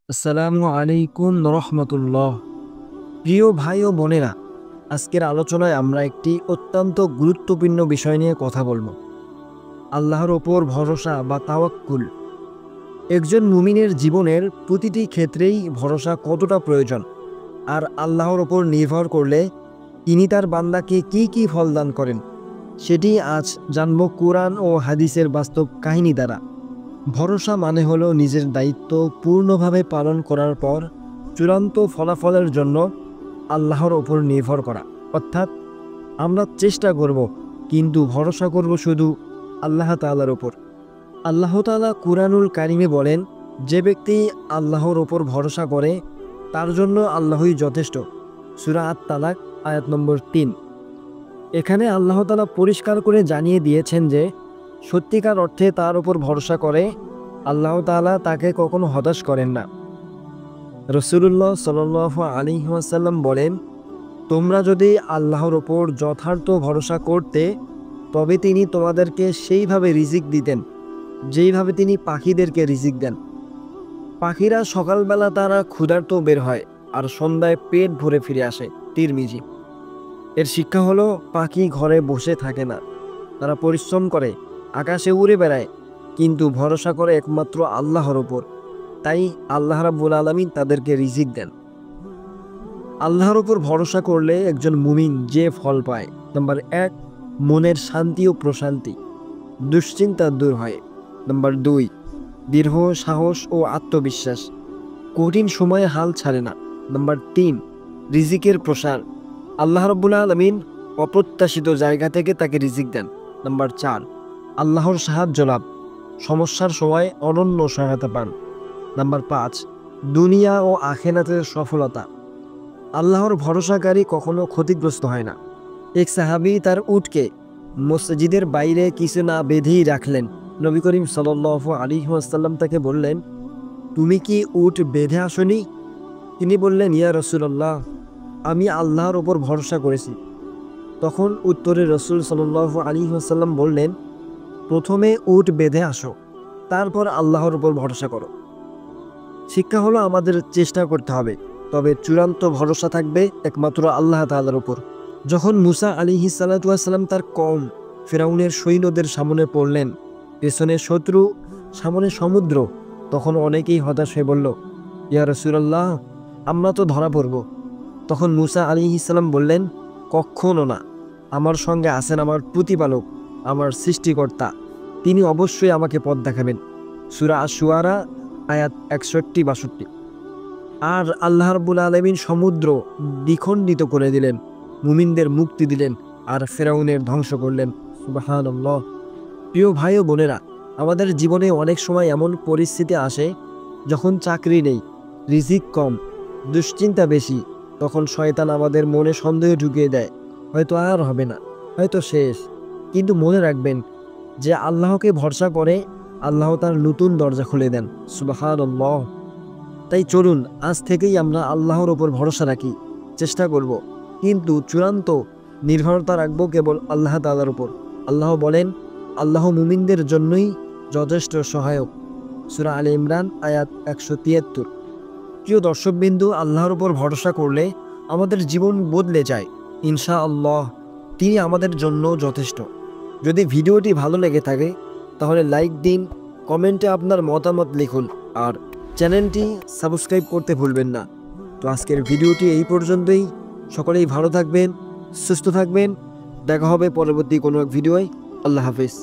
আসসালামু আলাইকুম রহমতুল্লাহ। প্রিয় ভাই ও বোনেরা, আজকের আলোচনায় আমরা একটি অত্যন্ত গুরুত্বপূর্ণ বিষয় নিয়ে কথা বলবো। আল্লাহর ওপর ভরসা বা তাওয়াক্কুল। একজন মুমিনের জীবনের প্রতিটি ক্ষেত্রেই ভরসা কতটা প্রয়োজন, আর আল্লাহর ওপর নির্ভর করলে তিনি তার বান্দাকে কি কি ফল দান করেন, সেটি আজ জানব কোরআন ও হাদিসের বাস্তব কাহিনী দ্বারা। ভরসা মানে হলো নিজের দায়িত্ব পূর্ণভাবে পালন করার পর চূড়ান্ত ফলাফলের জন্য আল্লাহর ওপর নির্ভর করা। অর্থাৎ আমরা চেষ্টা করব, কিন্তু ভরসা করব শুধু আল্লাহ তাআলার ওপর। আল্লাহ তাআলা কুরআনুল কারিমে বলেন, যে ব্যক্তি আল্লাহর ওপর ভরসা করে তার জন্য আল্লাহই যথেষ্ট। সূরা আত-তালাক আয়াত নম্বর ৩। এখানে আল্লাহ তাআলা পরিষ্কার করে জানিয়ে দিয়েছেন যে সত্যিকার অর্থে তার উপর ভরসা করে আল্লাহ তাআলা তাকে কখনো হতাশ করেন না। রাসূলুল্লাহ সাল্লাল্লাহু আলাইহি ওয়াসাল্লাম বলেন, তোমরা যদি আল্লাহর ওপর যথার্থ ভরসা করতে, তবে তিনি তোমাদেরকে সেইভাবে রিজিক দিতেন যেইভাবে তিনি পাখিদেরকে রিজিক দেন। পাখিরা সকালবেলা তারা ক্ষুধার্ত বের হয় আর সন্ধ্যায় পেট ভরে ফিরে আসে। তিরমিজি। এর শিক্ষা হলো, পাখি ঘরে বসে থাকে না, তারা পরিশ্রম করে, আকাশে উড়ে বেড়ায়, কিন্তু ভরসা করে একমাত্র আল্লাহর ওপর। তাই আল্লাহ রাব্বুল আলামিন তাদেরকে রিজিক দেন। আল্লাহর ওপর ভরসা করলে একজন মুমিন যে ফল পায়: নাম্বার ১, মনের শান্তি ও প্রশান্তি, দুশ্চিন্তা দূর হয়। নাম্বার ২, দৃঢ় সাহস ও আত্মবিশ্বাস, কঠিন সময়ে হাল ছাড়ে না। নাম্বার ৩, রিজিকের প্রসার, আল্লাহ রাব্বুল আলামিন অপ্রত্যাশিত জায়গা থেকে তাকে রিজিক দেন। নাম্বার ৪, আল্লাহর সাহায্য লাভ, সমস্যার সময় অনন্য সহায়তা পান। নাম্বার ৫, দুনিয়া ও আখিরাতের সফলতা, আল্লাহর ভরসাকারী কখনো ক্ষতিগ্রস্ত হয় না। এক সাহাবী তার উটকে মসজিদের বাইরে কিছু না বেঁধেই রাখলেন। নবী করিম সাল্লাল্লাহু আলাইহি ওয়াসাল্লাম তাকে বললেন, তুমি কি উট বেঁধে আসনি? তিনি বললেন, ইয়া রাসূলুল্লাহ, আমি আল্লাহর ওপর ভরসা করেছি। তখন উত্তরে রাসূল সাল্লাল্লাহু আলাইহি ওয়াসাল্লাম বললেন, প্রথমে উট বেঁধে আসো, তারপর আল্লাহর উপর ভরসা করো। শিক্ষা হলো, আমাদের চেষ্টা করতে হবে, তবে চূড়ান্ত ভরসা থাকবে একমাত্র আল্লাহ তাআলার উপর। যখন মুসা আলাইহিস সালাতু ওয়াস সালাম তার কওম ফিরআউনের সৈন্যদের সামনে পড়লেন, পেছনে শত্রু, সামনে সমুদ্র, তখন অনেকেই হতাশ হয়ে বলল, ইয়া রাসূলুল্লাহ, আমরা তো ধরা পড়ব। তখন মুসা আলাইহিস সালাম বললেন, কখনো না, আমার সঙ্গে আছেন আমার প্রতিপালক, আমার সৃষ্টিকর্তা, তিনি অবশ্যই আমাকে পথ দেখাবেন। সূরা আশ-শুআরা আয়াত ৬১-৬২। আর আল্লাহ রাব্বুল আলামিন সমুদ্র দ্বিখণ্ডিত করে দিলেন, মুমিনদের মুক্তি দিলেন, আর ফিরআউনের ধ্বংস করলেন। সুবহানাল্লাহ। প্রিয় ভাই ও বোনেরা, আমাদের জীবনে অনেক সময় এমন পরিস্থিতি আসে যখন চাকরি নেই, রিজিক কম, দুশ্চিন্তা বেশি। তখন শয়তান আমাদের মনে সন্দেহ ঢুকিয়ে দেয়, হয়তো আর হবে না, হয়তো শেষ। কিন্তু মনে রাখবেন, যে আল্লাহকে ভরসা করে আল্লাহ তার নতুন দরজা খুলে দেন। সুবহানাল্লাহ। তাই চলুন আজ থেকেই আমরা আল্লাহর ওপর ভরসা রাখি, চেষ্টা করব, কিন্তু চূড়ান্ত নির্ভরতা রাখবো কেবল আল্লাহ তাআলার উপর। আল্লাহ বলেন, আল্লাহ মুমিনদের জন্যই যথেষ্ট সহায়ক। সূরা আলে ইমরান আয়াত ১৭৩। প্রিয় দর্শকবিন্দু, আল্লাহর উপর ভরসা করলে আমাদের জীবন বদলে যায় ইনশাআল্লাহ। তিনি আমাদের জন্য যথেষ্ট। যদি ভিডিওটি ভালো লেগে থাকে তাহলে লাইক দিন, কমেন্টে আপনার মতামত লিখুন, আর চ্যানেলটি সাবস্ক্রাইব করতে ভুলবেন না। তো আজকের ভিডিওটি এই পর্যন্তই। সকলেই ভালো থাকবেন, সুস্থ থাকবেন। দেখা হবে পরবর্তী কোনো এক ভিডিওয়। আল্লাহ হাফেজ।